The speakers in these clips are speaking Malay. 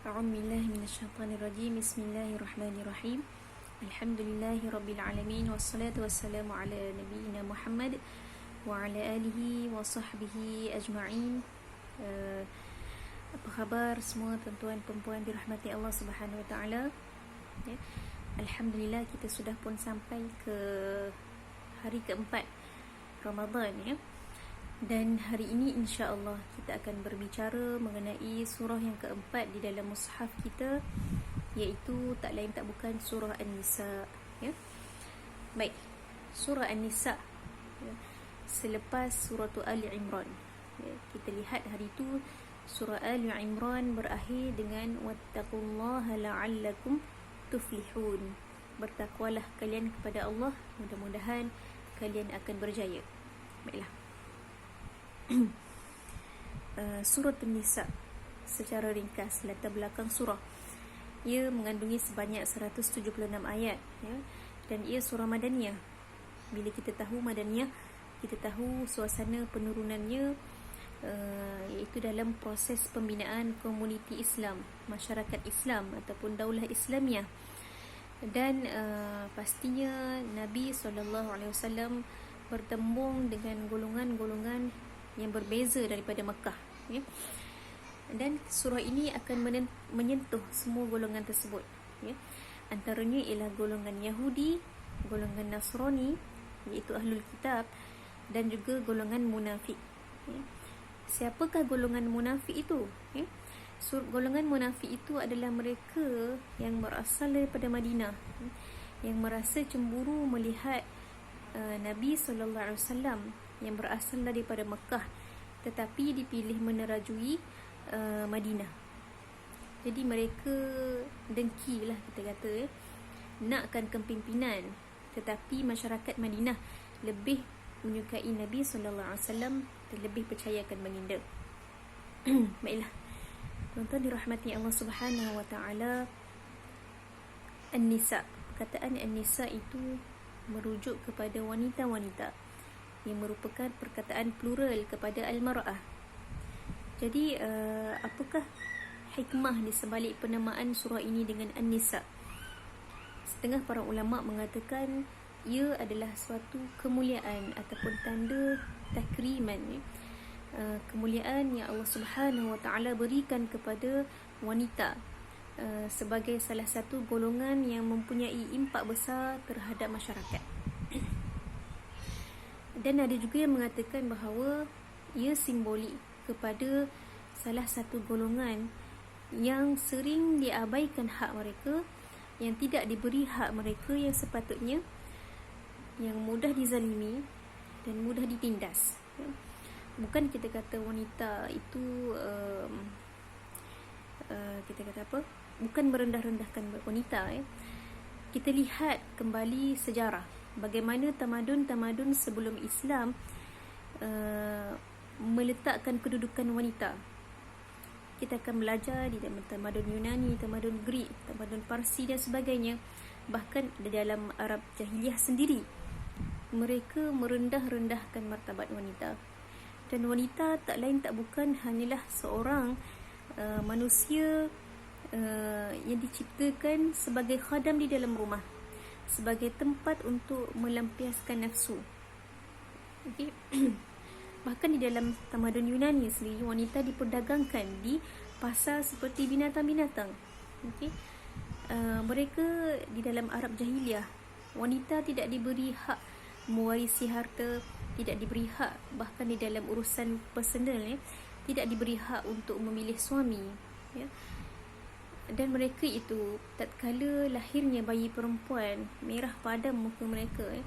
أعوذ بالله من الشيطان الرجيم. بسم الله الرحمن الرحيم. الحمد لله رب العالمين، والصلاة والسلام على نبينا محمد وعلى آله وصحبه أجمعين. Apa khabar semua tuan-tuan perempuan dirahmati Allah Subhanahu Wa Taala? Alhamdulillah, kita sudah pun sampai ke hari keempat Ramadan, ya. Dan hari ini insya-Allah kita akan berbicara mengenai surah yang keempat di dalam mushaf kita, iaitu tak lain tak bukan surah An-Nisa, ya. Baik, surah An-Nisa, ya, selepas surah Ali Imran, ya. Kita lihat hari itu surah Ali Imran berakhir dengan wattaqullaha la'allakum tuflihun. Bertakwalah kalian kepada Allah, mudah-mudahan kalian akan berjaya. Baiklah. Surah An-Nisa secara ringkas, latar belakang surah. Ia mengandungi sebanyak 176 ayat, ya, dan ia surah Madaniyah. Bila kita tahu Madaniyah, kita tahu suasana penurunannya, iaitu dalam proses pembinaan komuniti Islam, masyarakat Islam ataupun daulah Islamiah. Dan pastinya Nabi SAW bertembung dengan golongan-golongan yang berbeza daripada Mekah, ya. Dan surah ini akan menyentuh semua golongan tersebut, ya. Antaranya ialah golongan Yahudi, golongan Nasrani, iaitu Ahlul Kitab, dan juga golongan munafik, ya. Siapakah golongan munafik itu, ya? Golongan munafik itu adalah mereka yang berasal daripada Madinah, ya, yang merasa cemburu melihat Nabi SAW yang berasal daripada Mekah tetapi dipilih menerajui Madinah. Jadi mereka dengki lah, kita kata, ya, nakkan kepimpinan, tetapi masyarakat Madinah lebih menyukai Nabi SAW dan lebih percayakan baginda. Baiklah, tuan-tuan dirahmati Allah Subhanahu Wa Taala. An-Nisa, perkataan An-Nisa itu merujuk kepada wanita-wanita, yang merupakan perkataan plural kepada al-mar'ah. Jadi apakah hikmah di sebalik penamaan surah ini dengan An-Nisa? Setengah para ulama mengatakan ia adalah suatu kemuliaan ataupun tanda takriman, ya. Kemuliaan yang Allah Subhanahu Wa Taala berikan kepada wanita sebagai salah satu golongan yang mempunyai impak besar terhadap masyarakat. Dan ada juga yang mengatakan bahawa ia simbolik kepada salah satu golongan yang sering diabaikan hak mereka, yang tidak diberi hak mereka yang sepatutnya, yang mudah dizalimi dan mudah ditindas, ya. Bukan kita kata wanita itu kita kata apa, bukan merendah-rendahkan wanita, ya. Kita lihat kembali sejarah bagaimana tamadun-tamadun sebelum Islam meletakkan kedudukan wanita. Kita akan belajar di dalam tamadun Yunani, tamadun Greek, tamadun Parsi dan sebagainya. Bahkan di dalam Arab Jahiliyah sendiri, mereka merendah-rendahkan martabat wanita. Dan wanita tak lain tak bukan hanyalah seorang manusia yang diciptakan sebagai khadam di dalam rumah, sebagai tempat untuk melampiaskan nafsu. Okay. Bahkan di dalam tamadun Yunani sendiri, wanita diperdagangkan di pasar seperti binatang-binatang. Okay. Mereka di dalam Arab Jahiliyah, wanita tidak diberi hak mewarisi harta, tidak diberi hak bahkan di dalam urusan personal, ya, tidak diberi hak untuk memilih suami, ya. Dan mereka itu tatkala lahirnya bayi perempuan, merah padam muka mereka, ya,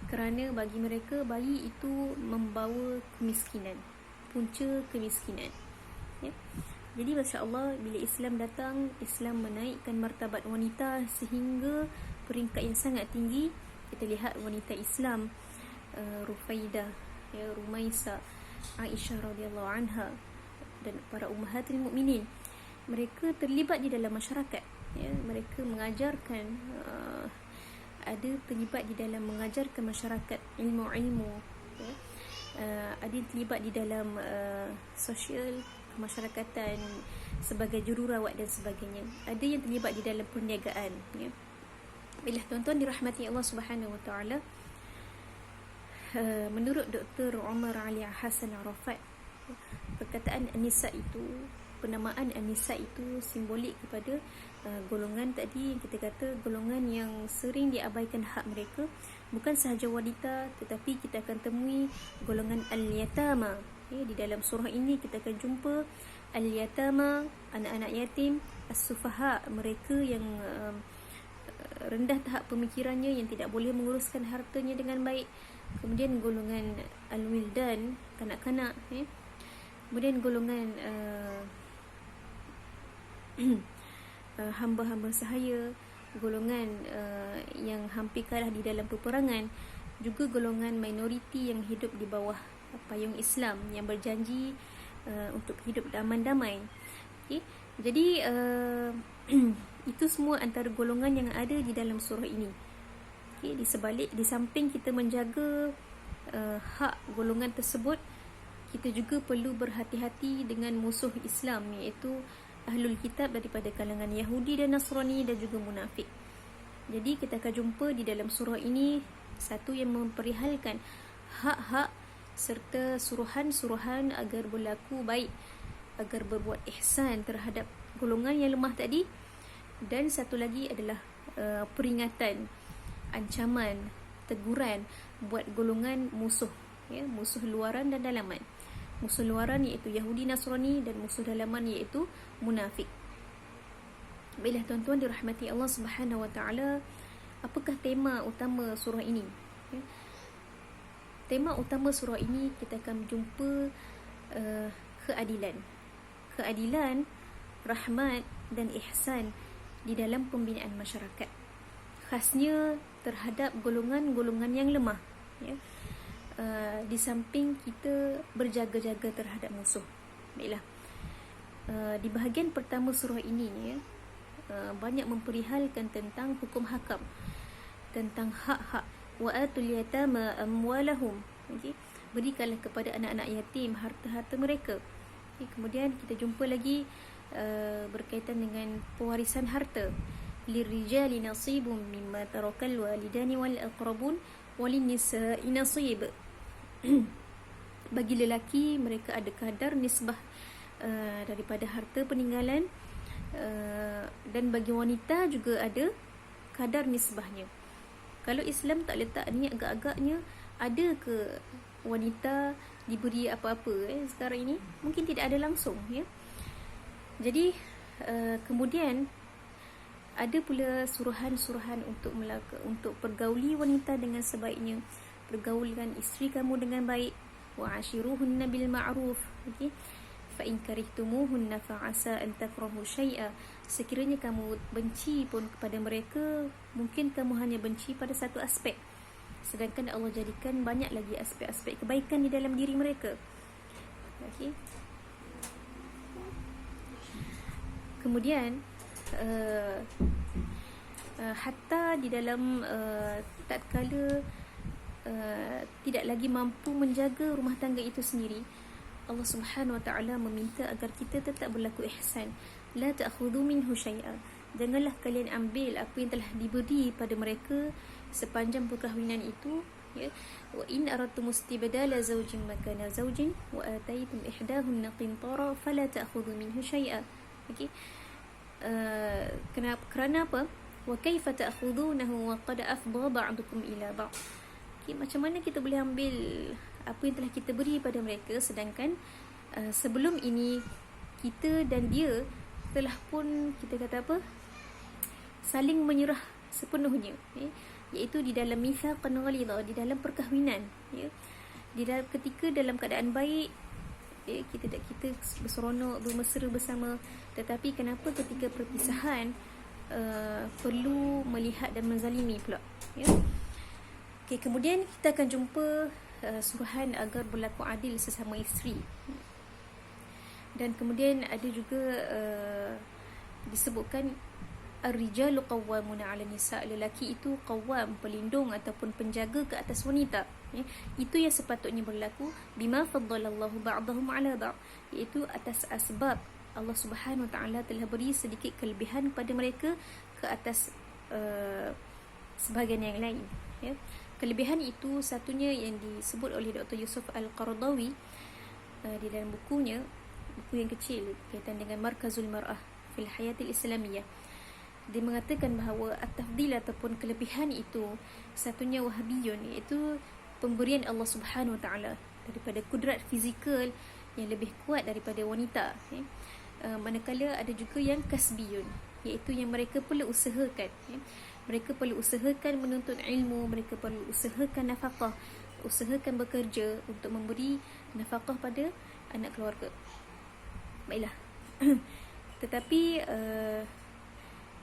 kerana bagi mereka bayi itu membawa kemiskinan, punca kemiskinan, ya. Jadi masya-Allah, bila Islam datang, Islam menaikkan martabat wanita sehingga peringkat yang sangat tinggi. Kita lihat wanita Islam, Rufaidah, ya, Rumaisa, Aisyah radhiyallahu anha dan para ummahatul mukminin, mereka terlibat di dalam masyarakat, ya. Mereka mengajarkan, ada terlibat di dalam mengajarkan masyarakat ilmu-ilmu, ya. Ada terlibat di dalam sosial kemasyarakatan sebagai jururawat dan sebagainya. Ada yang terlibat di dalam perniagaan, ya. Bila tuan-tuan dirahmati Allah Subhanahu Wa Taala, menurut Dr. Umar Ali Hassan Arafat, perkataan An-Nisa itu, penamaan An-Nisa itu simbolik kepada golongan tadi yang kita kata golongan yang sering diabaikan hak mereka, bukan sahaja wanita, tetapi kita akan temui golongan al-yatama. Di dalam surah ini kita akan jumpa al-yatama, anak-anak yatim, as-sufaha, mereka yang rendah tahap pemikirannya, yang tidak boleh menguruskan hartanya dengan baik. Kemudian golongan al-wildan, kanak-kanak, kemudian golongan hamba-hamba sahaya, golongan yang hampir kalah di dalam peperangan, juga golongan minoriti yang hidup di bawah payung Islam, yang berjanji untuk hidup aman-damai. Okay? Jadi itu semua antara golongan yang ada di dalam surah ini. Okay? Di samping kita menjaga hak golongan tersebut, kita juga perlu berhati-hati dengan musuh Islam, iaitu Ahlul Kitab daripada kalangan Yahudi dan Nasrani dan juga munafik. Jadi kita akan jumpa di dalam surah ini satu yang memperihalkan hak-hak serta suruhan-suruhan agar berlaku baik, agar berbuat ihsan terhadap golongan yang lemah tadi. Dan satu lagi adalah peringatan, ancaman, teguran buat golongan musuh, ya, musuh luaran dan dalaman. Musuh luaran iaitu Yahudi Nasrani, dan musuh dalaman iaitu munafik. Baiklah tuan-tuan dirahmati Allah Subhanahu Wa Taala, apakah tema utama surah ini? Ya. Tema utama surah ini kita akan jumpa keadilan. Keadilan, rahmat dan ihsan di dalam pembinaan masyarakat. Khasnya terhadap golongan-golongan yang lemah, ya. Di samping kita berjaga-jaga terhadap musuh. Baiklah. Di bahagian pertama surah ini, ya, banyak memperihalkan tentang hukum hakam, tentang hak-hak. Wa atul yatama amwalahum. Okey, berikanlah kepada anak-anak yatim harta-harta mereka. Okay. Kemudian kita jumpa lagi berkaitan dengan pewarisan harta. Lirijali nasibum mimma tarakal walidani wal aqrabun walin nisa'i nasib. Bagi lelaki mereka ada kadar nisbah daripada harta peninggalan, dan bagi wanita juga ada kadar nisbahnya. Kalau Islam tak letak ni, agak-agaknya ada ke wanita diberi apa-apa sekarang ini? Mungkin tidak ada langsung, ya. Jadi kemudian ada pula suruhan-suruhan untuk pergauli wanita dengan sebaiknya. Pergaulkan isteri kamu dengan baik. Wa ashiruhunna bil ma'ruf. Okey. Fa in karihtumuhunna fa asa an takrahu syai'a. Sekiranya kamu benci pun kepada mereka, mungkin kamu hanya benci pada satu aspek, sedangkan Allah jadikan banyak lagi aspek-aspek kebaikan di dalam diri mereka. Okey. Kemudian hatta di dalam tatkala tidak lagi mampu menjaga rumah tangga itu sendiri, Allah Subhanahu Wa Taala meminta agar kita tetap berlaku ihsan. La ta'khudhu minhu syai'a. Janganlah kalian ambil apa yang telah diberi pada mereka sepanjang perkahwinan itu, ya. Wa in aradtum istibdala zawjin makana zawjin wa ataytum ihdahunna qintara fala ta'khudhu minhu syai'a. Okey. Kerana apa? Wa kaifa ta'khudhunahu wa qad afdha ba'dukum ila ba'd. Macam mana kita boleh ambil apa yang telah kita beri pada mereka, sedangkan sebelum ini kita dan dia telah pun, kita kata apa, saling menyerah sepenuhnya, ya? Iaitu di dalam mitsaqan ghalidha, di dalam perkahwinan, ya? Ketika dalam keadaan baik, ya, kita berseronok, bermesra bersama. Tetapi kenapa ketika perpisahan perlu melihat dan menzalimi pula, ya? Okay, kemudian kita akan jumpa suruhan agar berlaku adil sesama isteri. Dan kemudian ada juga disebutkan Ar-rijalu qawwamuna 'ala nisa, lelaki itu qawwam, pelindung ataupun penjaga ke atas wanita. Itu yang sepatutnya berlaku. Bima faddalallahu ba'dahum 'ala ba'd, iaitu atas asbab Allah Subhanahu wa taala telah beri sedikit kelebihan kepada mereka ke atas sebahagian yang lain. Kelebihan itu satunya yang disebut oleh Dr. Yusuf Al-Qaradawi di dalam bukunya, buku yang kecil berkaitan dengan Markazul Mar'ah fil Hayatil Islamiyah. Dia mengatakan bahawa at-tafdil ataupun kelebihan itu satunya wahabiyun, iaitu pemberian Allah Subhanahu wa taala daripada kudrat fizikal yang lebih kuat daripada wanita. Manakala ada juga yang kasbiyun, iaitu yang mereka perlu usahakan. Mereka perlu usahakan menuntut ilmu, mereka perlu usahakan nafkah, usahakan bekerja untuk memberi nafkah pada anak keluarga. Baiklah. Tetapi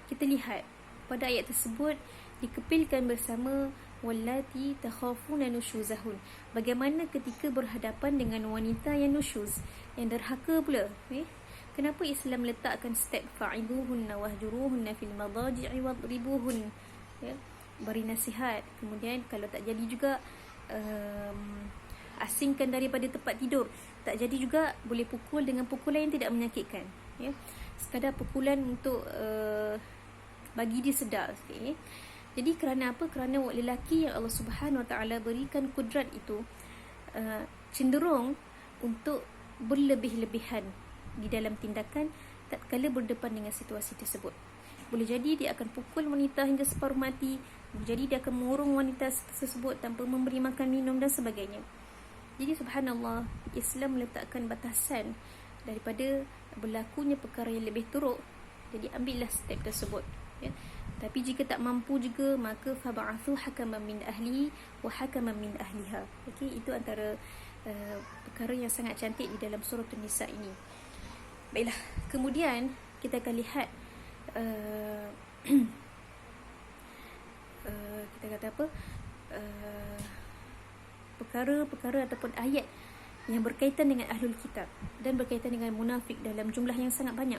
kita lihat pada ayat tersebut dikepilkan bersama wallati takhafuna nushuzahun. Bagaimana ketika berhadapan dengan wanita yang nusyuz, yang derhaka pula. Kenapa Islam letakkan step fa'iduhunna wahjuruhunna fil madaji'i wadribuhun, beri nasihat, kemudian kalau tak jadi juga asingkan daripada tempat tidur, tak jadi juga boleh pukul dengan pukulan yang tidak menyakitkan, sekadar pukulan untuk bagi dia sedar sikit. Jadi kerana apa? Kerana lelaki yang Allah Subhanahu wa taala berikan kudrat itu cenderung untuk berlebih-lebihan di dalam tindakan tatkala berdepan dengan situasi tersebut. Boleh jadi dia akan pukul wanita hingga separuh mati, boleh jadi dia akan mengurung wanita tersebut tanpa memberi makan minum dan sebagainya. Jadi subhanallah, Islam meletakkan batasan daripada berlakunya perkara yang lebih teruk. Jadi ambillah step tersebut. Tapi jika tak mampu juga, maka fab'athu hakaman min ahli wa hakaman min ahliha. Okey, itu antara perkara yang sangat cantik di dalam surah An-Nisa ini. Baiklah, kemudian kita akan lihat kita kata apa? Perkara-perkara ataupun ayat yang berkaitan dengan ahlul kitab dan berkaitan dengan munafik dalam jumlah yang sangat banyak,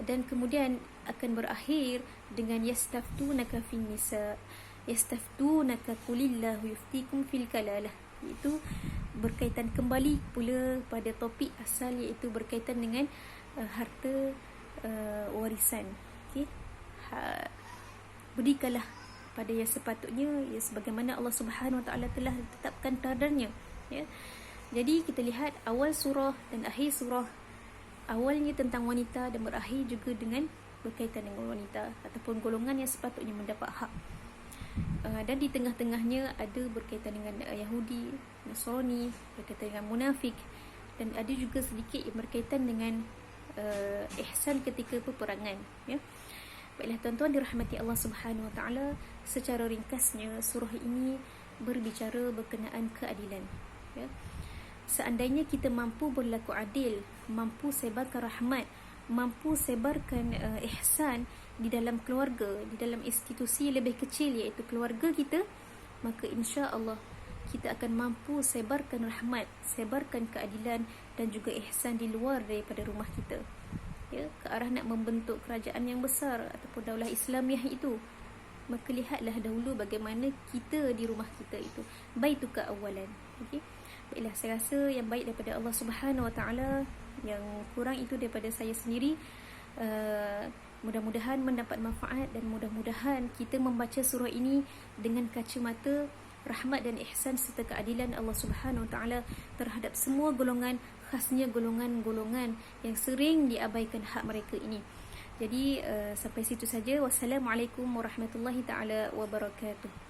dan kemudian akan berakhir dengan yastaftunaka fin nisa yastaftunaka qulillahu yuftikum fil kalalah, iaitu berkaitan kembali pula pada topik asal, iaitu berkaitan dengan harta warisan. Okey, berikanlah pada yang sepatutnya, sebagaimana Allah Subhanahu wa taala telah tetapkan kadarnya. Jadi kita lihat awal surah dan akhir surah, awalnya tentang wanita dan berakhir juga dengan berkaitan dengan wanita ataupun golongan yang sepatutnya mendapat hak. Dan di tengah-tengahnya ada berkaitan dengan Yahudi, Nasrani, berkaitan dengan munafik, dan ada juga sedikit yang berkaitan dengan ihsan ketika peperangan. Baiklah tuan-tuan dirahmati Allah Subhanahu wa taala, secara ringkasnya surah ini berbicara berkenaan keadilan. Seandainya kita mampu berlaku adil, mampu sebarkan rahmat, mampu sebarkan ihsan di dalam keluarga, di dalam institusi lebih kecil iaitu keluarga kita, maka insya-Allah kita akan mampu sebarkan rahmat, sebarkan keadilan dan juga ihsan di luar daripada rumah kita, ke arah nak membentuk kerajaan yang besar ataupun daulah Islamiah itu. Maka lihatlah dahulu bagaimana kita di rumah kita itu, baituka awalan. Okey, baiklah, saya rasa yang baik daripada Allah Subhanahu wa taala, yang kurang itu daripada saya sendiri. Mudah-mudahan mendapat manfaat dan mudah-mudahan kita membaca surah ini dengan kacamata rahmat dan ihsan serta keadilan Allah Subhanahu wa taala terhadap semua golongan, khasnya golongan-golongan yang sering diabaikan hak mereka ini. Jadi sampai situ saja. Wassalamualaikum warahmatullahi taala wabarakatuh.